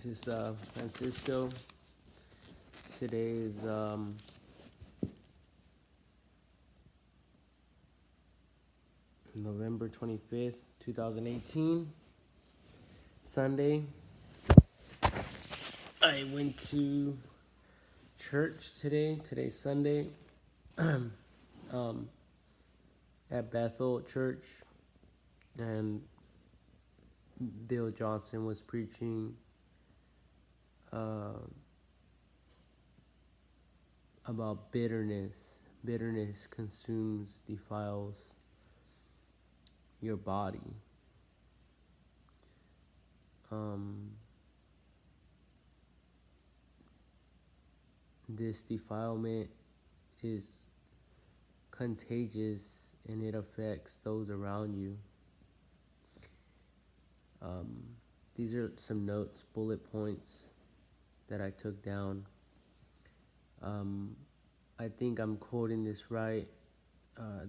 is Francisco. Today is November 25th, 2018, Sunday. I went to church today. Today's Sunday at Bethel Church, and Bill Johnson was preaching about bitterness. Bitterness consumes, defiles your body. This defilement is contagious and it affects those around you. These are some notes, bullet points that I took down. I think I'm quoting this right.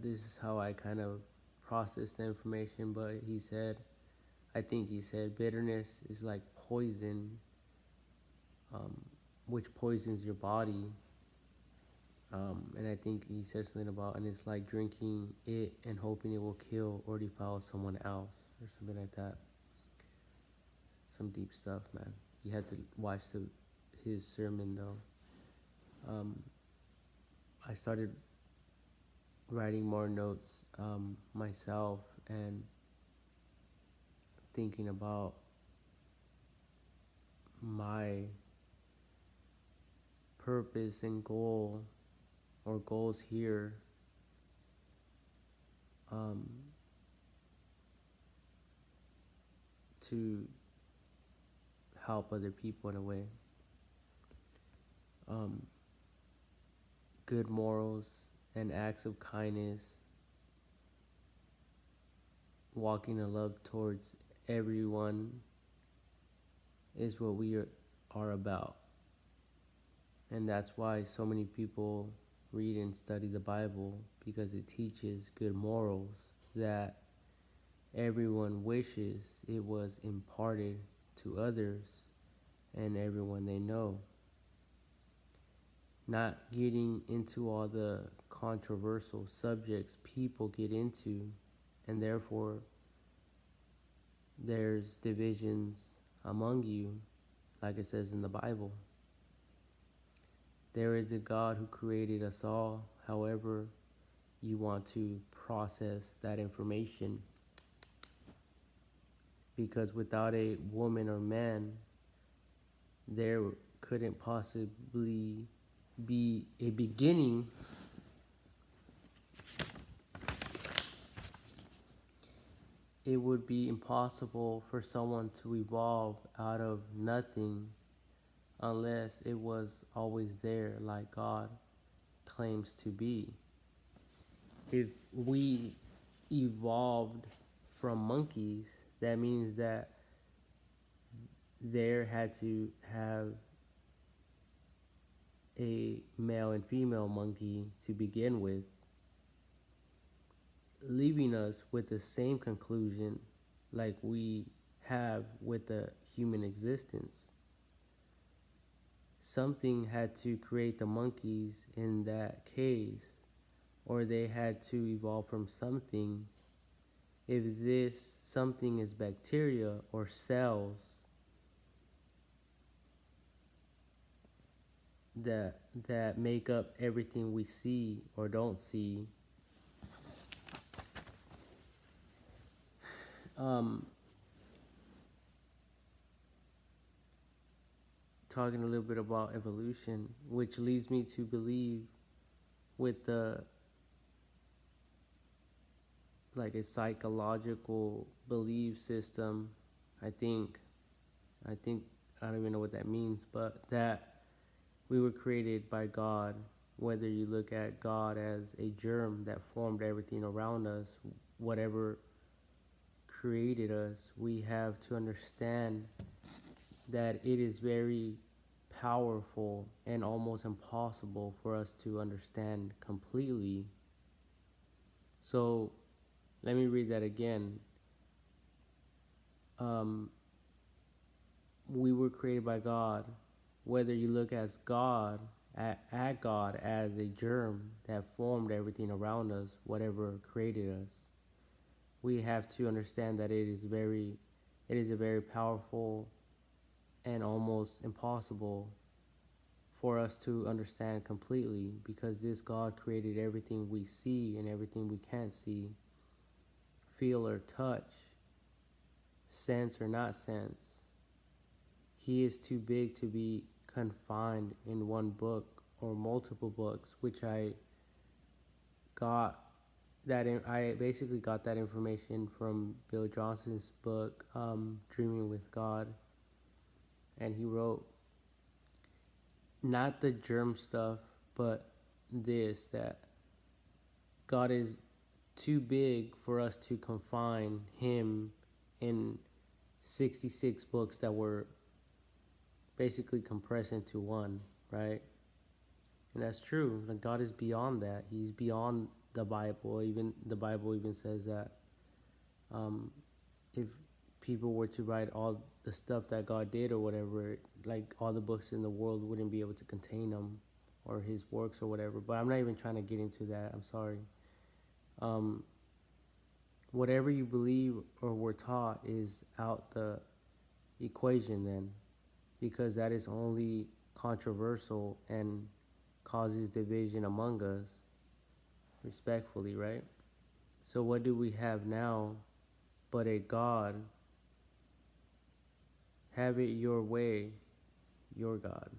This is how I kind of process the information, but I think he said, bitterness is like poison, which poisons your body. And I think he said something about, and it's like drinking it and hoping it will kill or defile someone else, or something like that. Some deep stuff, man. You had to watch his sermon, though. I started writing more notes myself and thinking about my purpose and goal, or goals here, to help other people in a way. Good morals and acts of kindness, walking in love towards everyone is what we are about. And that's why so many people read and study the Bible, because it teaches good morals that everyone wishes it was imparted to others and everyone they know. Not getting into all the controversial subjects people get into, and therefore there's divisions among you, like it says in the Bible. There is a God who created us all, however you want to process that information. Because without a woman or man, there couldn't possibly be a beginning. It would be impossible for someone to evolve out of nothing unless it was always there, like God claims to be. If we evolved from monkeys, that means that there had to have a male and female monkey to begin with, leaving us with the same conclusion like we have with the human existence. Something had to create the monkeys in that case, or they had to evolve from something. If this something is bacteria or cells that make up everything we see or don't see, talking a little bit about evolution, which leads me to believe with like a psychological belief system. I think I don't even know what that means, but that we were created by God. Whether you look at God as a germ that formed everything around us, whatever created us, we have to understand that it is very powerful and almost impossible for us to understand completely. So let me read that again. we were created by God. Whether you look as God at God as a germ that formed everything around us, whatever created us, we have to understand that it is a very powerful and almost impossible for us to understand completely, because this God created everything we see and everything we can't see, feel or touch, sense or not sense. He is too big to be confined in one book or multiple books, which got I basically got that information from Bill Johnson's book, Dreaming with God, and he wrote not the germ stuff, but that God is too big for us to confine him in 66 books that were basically compressed into one, right? And that's true. Like, God is beyond that. He's beyond the Bible. Even the Bible even says that if people were to write all the stuff that God did or whatever, like all the books in the world wouldn't be able to contain them, or his works or whatever. But I'm not even trying to get into that. I'm sorry. Um, Whatever you believe or were taught is out the equation then, because that is only controversial and causes division among us, respectfully, right? So what do we have now but a God? Have it your way, your God.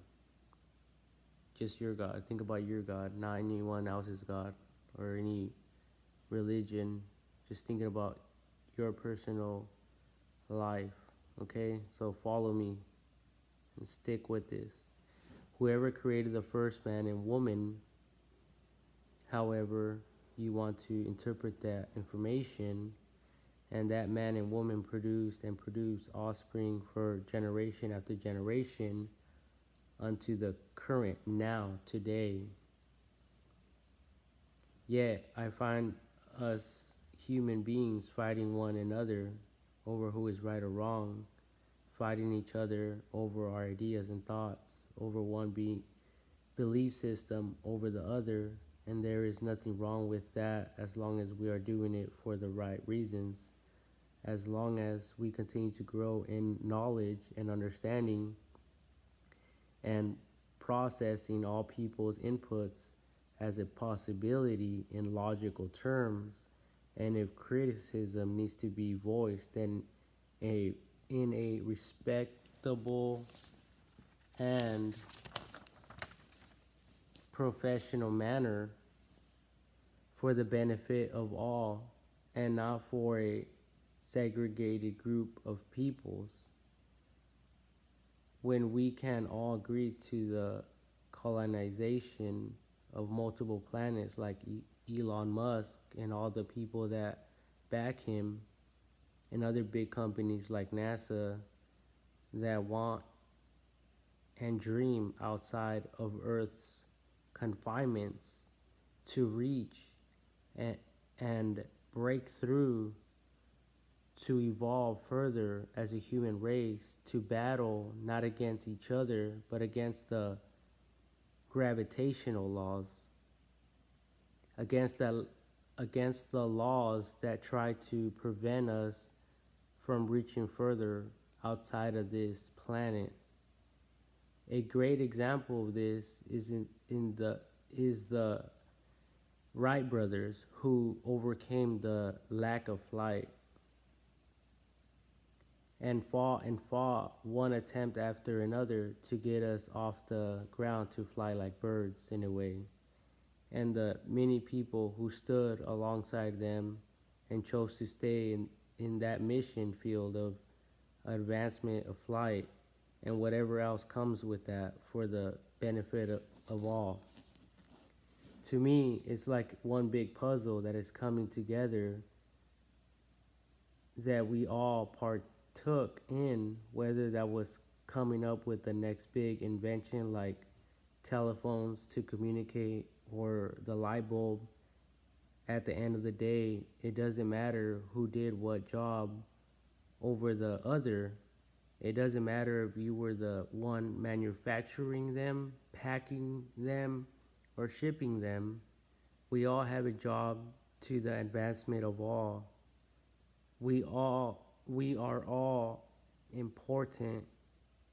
Just your God. Think about your God, not anyone else's God or any religion. Just thinking about your personal life, okay? So follow me and stick with this. Whoever created the first man and woman, however you want to interpret that information, and that man and woman produced offspring for generation after generation unto the current now, today. Yet I find us human beings fighting one another over who is right or wrong, fighting each other over our ideas and thoughts, over one belief system over the other, and there is nothing wrong with that as long as we are doing it for the right reasons, as long as we continue to grow in knowledge and understanding and processing all people's inputs as a possibility in logical terms. And if criticism needs to be voiced, then in a respectable and professional manner for the benefit of all, and not for a segregated group of peoples. When we can all agree to the colonization of multiple planets, like Elon Musk and all the people that back him, and other big companies like NASA that want and dream outside of Earth's confinements to reach and break through, to evolve further as a human race, to battle not against each other but against the gravitational laws, against the laws that try to prevent us from reaching further outside of this planet. A great example of this is the Wright brothers, who overcame the lack of flight and fought one attempt after another to get us off the ground to fly like birds in a way. And the many people who stood alongside them and chose to stay in that mission field of advancement of flight and whatever else comes with that for the benefit of all. To me, it's like one big puzzle that is coming together, that we all partook in, whether that was coming up with the next big invention like telephones to communicate or the light bulb. At the end of the day, it doesn't matter who did what job over the other. It doesn't matter if you were the one manufacturing them, packing them, or shipping them. We all have a job to the advancement of all. We are all important,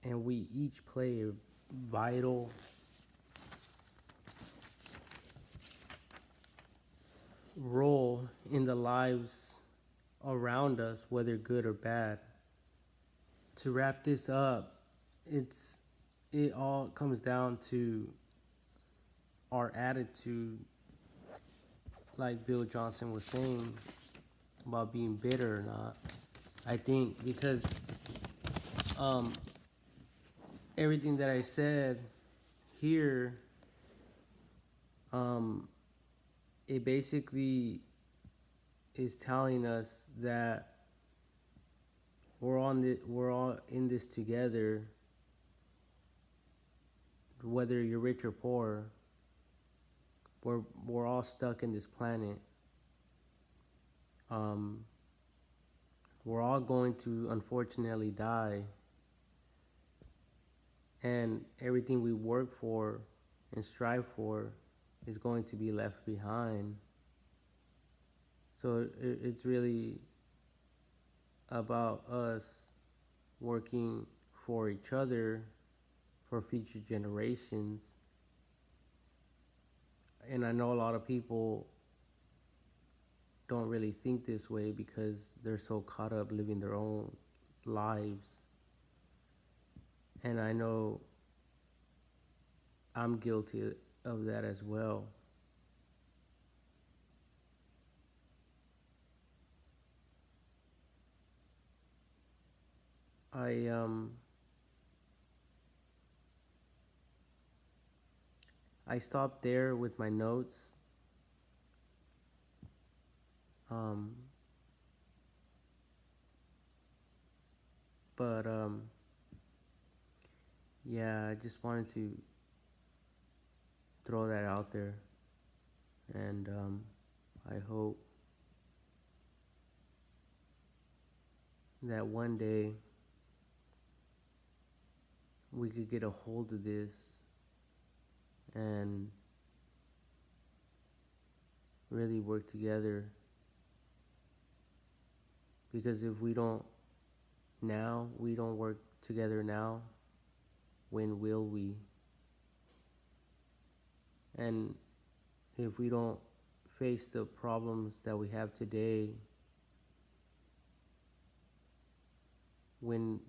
and we each play a vital role in the lives around us, whether good or bad. To wrap this up, it's it all comes down to our attitude, like Bill Johnson was saying about being bitter or not. I think because um, everything that I said here, um, it basically is telling us that we're all in this together, whether you're rich or poor. We're all stuck in this planet. Um, we're all going to unfortunately die, and everything we work for and strive for is going to be left behind. So it's really about us working for each other, for future generations. And I know a lot of people don't really think this way because they're so caught up living their own lives. And I know I'm guilty of that as well. I I stopped there with my notes. Um, but yeah, I just wanted to throw that out there, and I hope that one day we could get a hold of this and really work together. Because if we don't work together now, when will we? And if we don't face the problems that we have today, when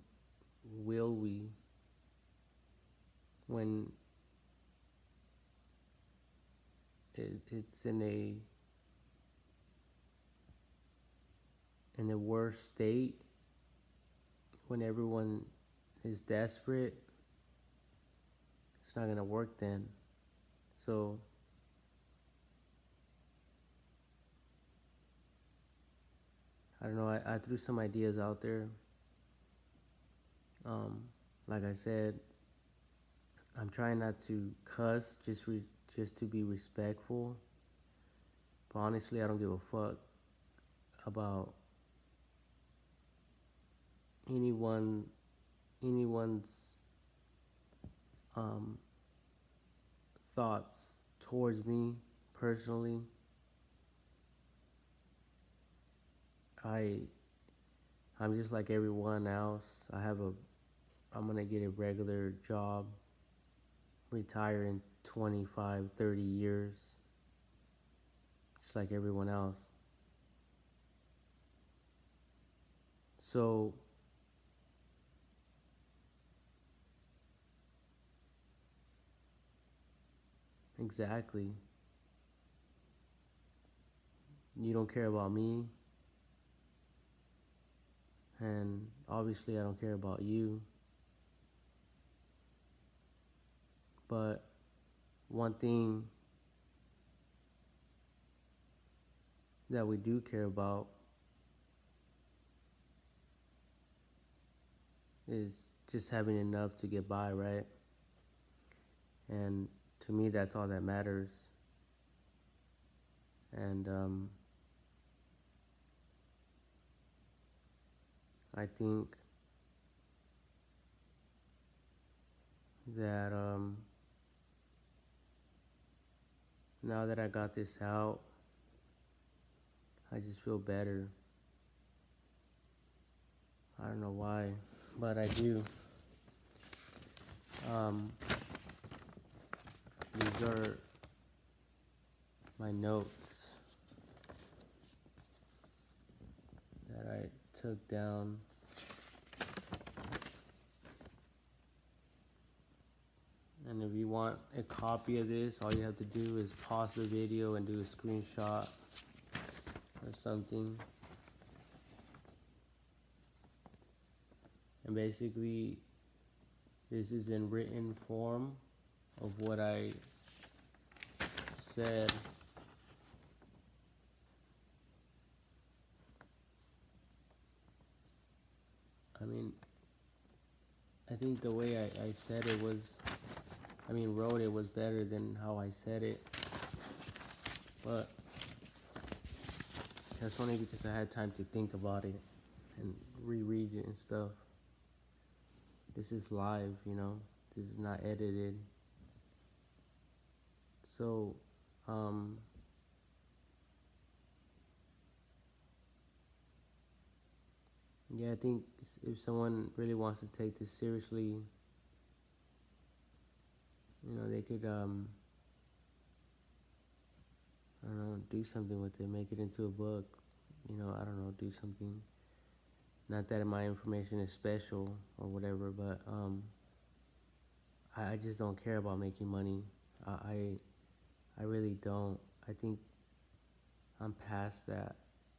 will we? When it's in a worse state, when everyone is desperate, it's not gonna work then. So I don't know. I threw some ideas out there. Um, like I said, I'm trying not to cuss, just to be respectful. But honestly, I don't give a fuck about anyone anyone's um, thoughts towards me personally. I I'm just like everyone else. I'm gonna get a regular job, retire in 25, 30 years, just like everyone else. So exactly, you don't care about me, and obviously I don't care about you. But one thing that we do care about is just having enough to get by, right? And to me, that's all that matters. And I think that now that I got this out, I just feel better. I don't know why, but I do. Um, these are my notes that I took down. And if you want a copy of this, all you have to do is pause the video and do a screenshot or something. And basically, this is in written form of what I said. I mean, I think the way I said it was, wrote it was better than how I said it. But that's only because I had time to think about it and reread it and stuff. This is live, this is not edited. So, yeah, I think if someone really wants to take this seriously, they could, I don't know, do something with it, make it into a book, I don't know, do something. Not that my information is special or whatever, but I just don't care about making money. I really don't. I think I'm past that.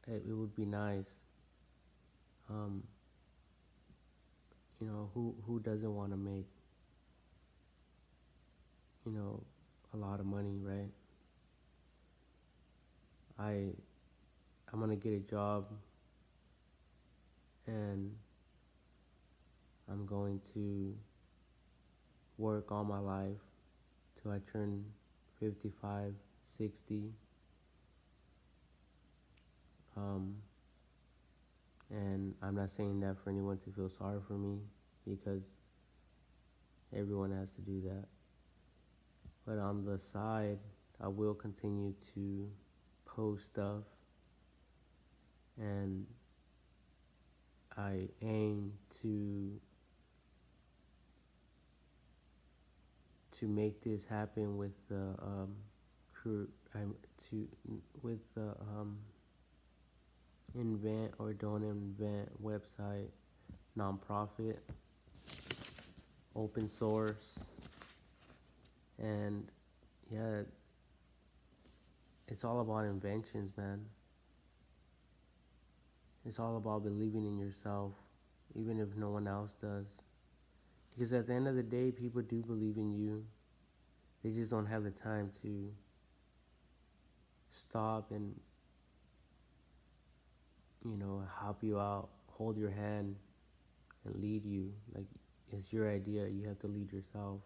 It would be nice. Who doesn't want to make, a lot of money, right? I'm gonna get a job and I'm going to work all my life till I turn 55, 60. And I'm not saying that for anyone to feel sorry for me, because everyone has to do that. But on the side, I will continue to post stuff, and I aim to make this happen with the with the Invent or Don't Invent website, nonprofit, open source, and yeah, it's all about inventions, man. It's all about believing in yourself, even if no one else does. Because at the end of the day, people do believe in you. They just don't have the time to stop and, help you out, hold your hand, and lead you. Like, it's your idea. You have to lead yourself.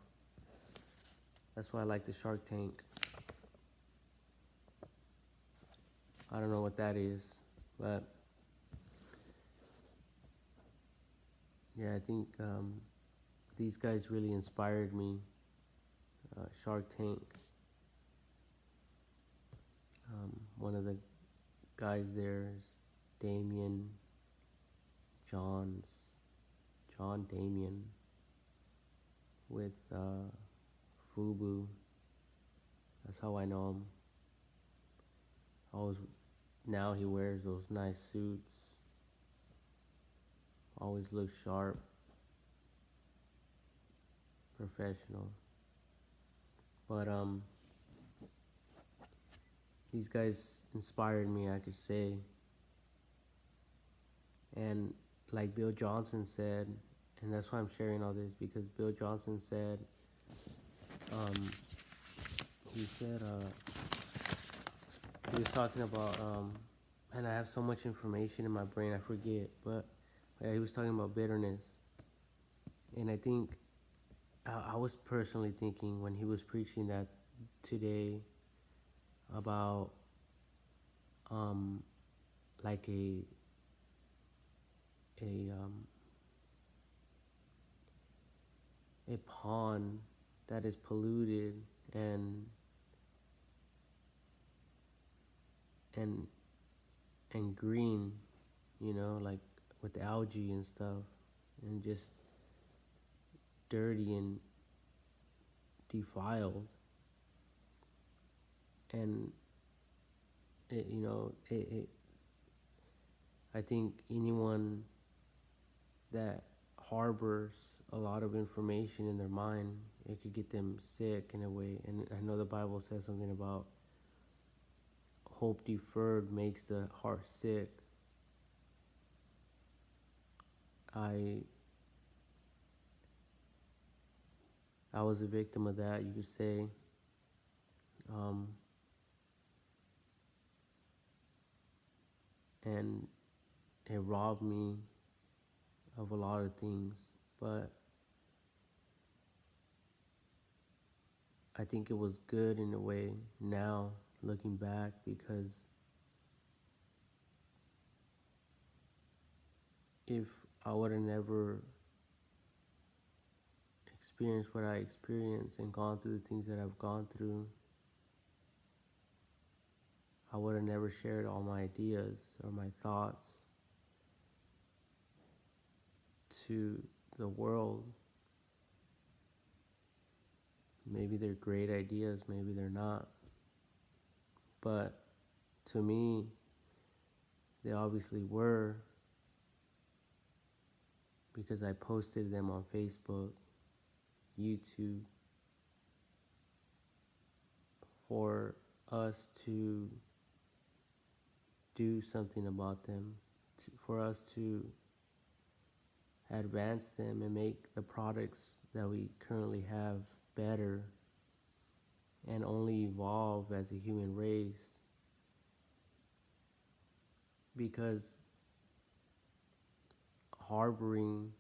That's why I like the Shark Tank. I don't know what that is, but yeah, I think these guys really inspired me. Shark Tank. One of the guys there is John Damien with Fubu. That's how I know him. Now he wears those nice suits. Always looks sharp, professional. But these guys inspired me, I could say. And like Bill Johnson said, and that's why I'm sharing all this, because Bill Johnson said, he was talking about, and I have so much information in my brain, I forget, but yeah, he was talking about bitterness. And I think, I was personally thinking when he was preaching that today about, like a a pond that is polluted and and and green, like with algae and stuff, and just dirty and defiled. And I think anyone that harbors a lot of information in their mind, it could get them sick in a way. And I know the Bible says something about hope deferred makes the heart sick. I I was a victim of that, you could say. Um, and it robbed me of a lot of things. But I think it was good in a way now, looking back, because if I would have never experienced what I experienced and gone through the things that I've gone through, I would have never shared all my ideas or my thoughts to the world. Maybe they're great ideas, maybe they're not. But to me, they obviously were, because I posted them on Facebook, YouTube, for us to do something about them, for us to advance them and make the products that we currently have better, and only evolve as a human race. Because harboring,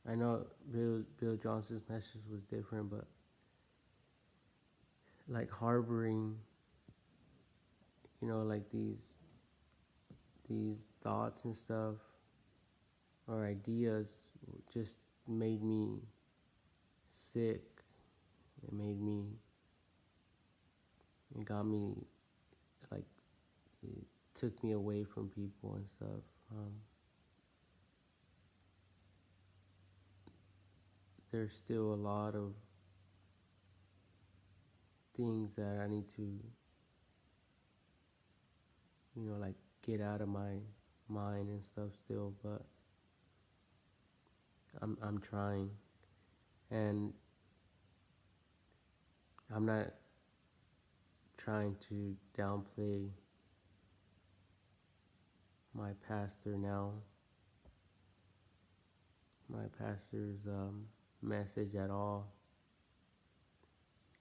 I know Bill Johnson's message was different, but like harboring, like these thoughts and stuff or ideas just made me sick. It got me, like, it took me away from people and stuff. There's still a lot of things that I need to, like, get out of my mind and stuff still, but I'm trying. And I'm not trying to downplay my pastor now, my pastor's message at all.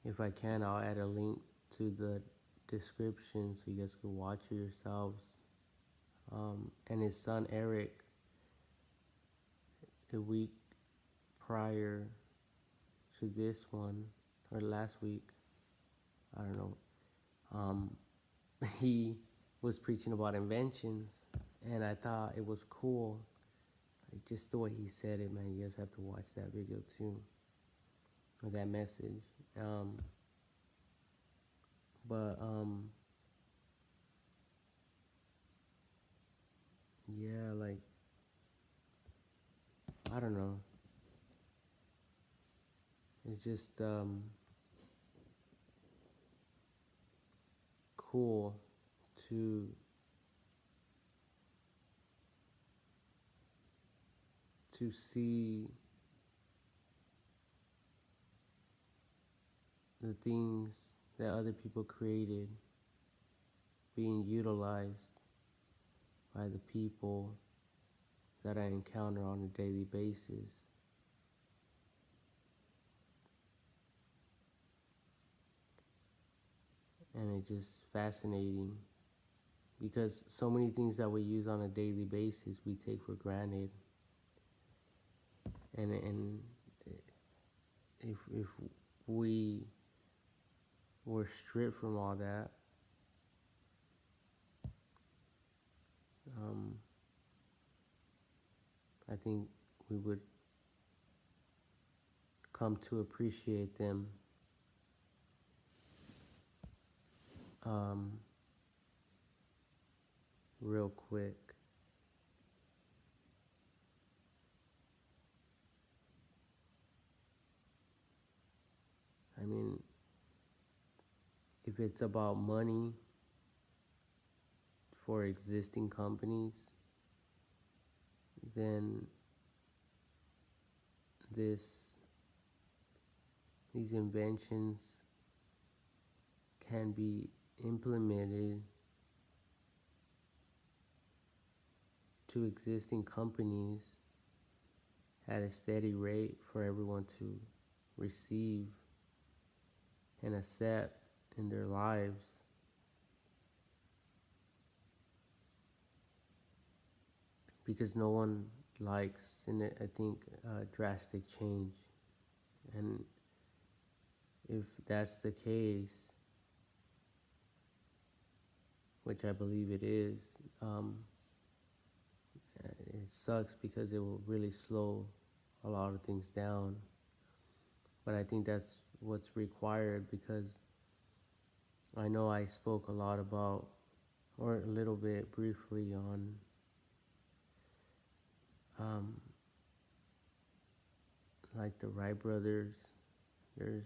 If I can, I'll add a link to the description so you guys can watch it yourselves. And his son Eric, a week prior to this one, or last week, I don't know, he was preaching about inventions, and I thought it was cool. Like, just the way he said it, man, you guys have to watch that video too, or that message. Yeah, like, I don't know. It's just cool to see the things that other people created being utilized by the people that I encounter on a daily basis. And it's just fascinating, because so many things that we use on a daily basis we take for granted. And if we were stripped from all that, I think we would come to appreciate them um, real quick. I mean, if it's about money for existing companies, then this these inventions can be implemented to existing companies at a steady rate for everyone to receive and accept in their lives, because no one likes, in it, I think, drastic change. And if that's the case, which I believe it is, it sucks because it will really slow a lot of things down. But I think that's what's required, because I know I spoke a lot about, or a little bit briefly on, um, like the Wright brothers. There's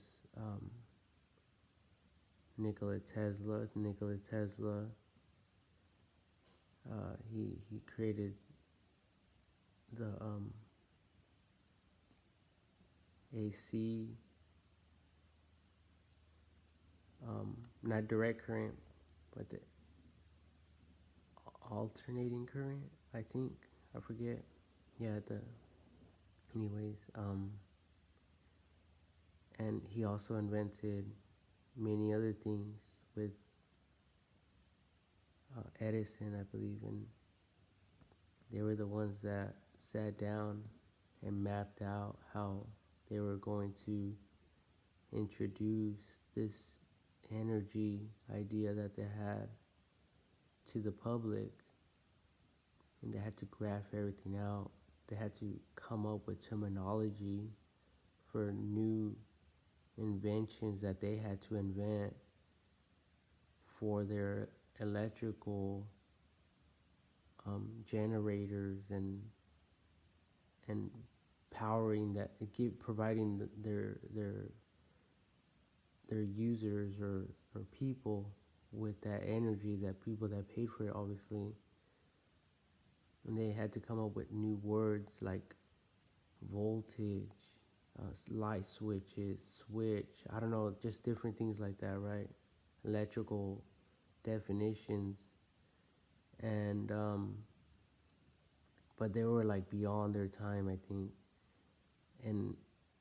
Nikola Tesla. He created the AC, not direct current, but the alternating current, I think. I forget. Yeah, anyways, and he also invented many other things with Edison, I believe, and they were the ones that sat down and mapped out how they were going to introduce this energy idea that they had to the public, and they had to graph everything out. They had to come up with terminology for new inventions that they had to invent for their electrical generators and powering that, providing their users or people with that energy, that people that paid for it, obviously. And they had to come up with new words like voltage, light switches, I don't know, just different things like that, right? Electrical definitions. And but they were like beyond their time, I think. And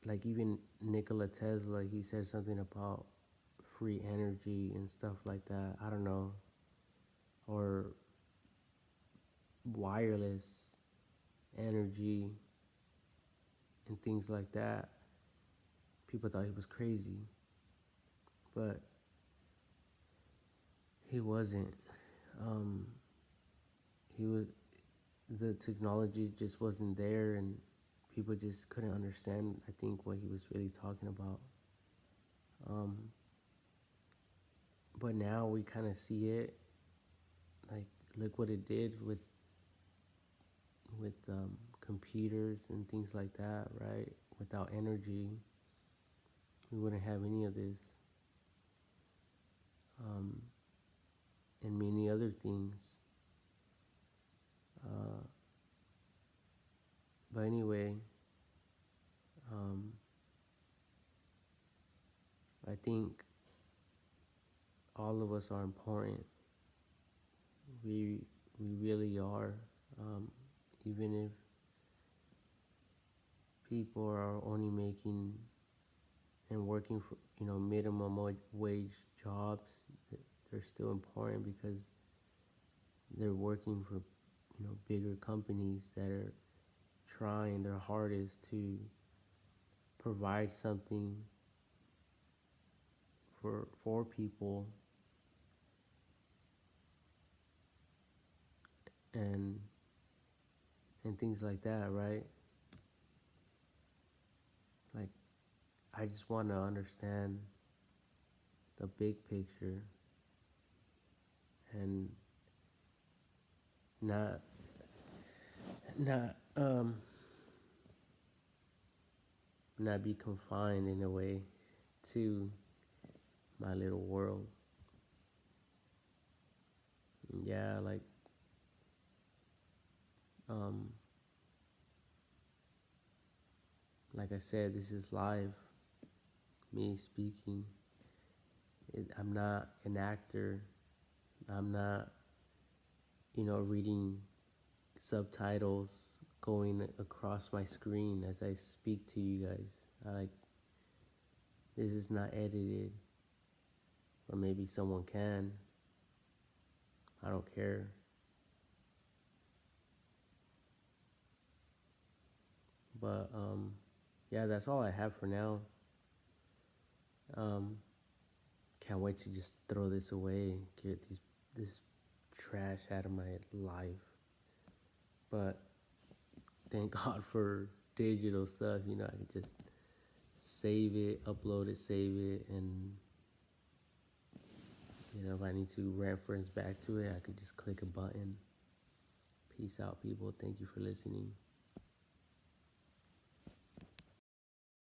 like even Nikola Tesla, he said something about free energy and stuff like that. I don't know. Or wireless energy and things like that. People thought he was crazy, but he wasn't. He was, the technology just wasn't there, and people just couldn't understand, I think, what he was really talking about. But now we kind of see it. Like, look what it did with computers and things like that, right? Without energy, we wouldn't have any of this, and many other things. But anyway, I think all of us are important. We really are. Even if people are only making and working for, minimum wage jobs, they're still important, because they're working for, bigger companies that are trying their hardest to provide something for people, and things like that, right? Like, I just want to understand the big picture and not not not be confined in a way to my little world. Yeah, um like I said, this is live, me speaking. I'm not an actor. I'm not, reading subtitles going across my screen as I speak to you guys. I like this is not edited, or maybe someone can. I don't care. But yeah, that's all I have for now. Um, can't wait to just throw this away and get this trash out of my life. But thank God for digital stuff. I can just save it, upload it, save it, and if I need to reference back to it, I could just click a button. Peace out, people. Thank you for listening.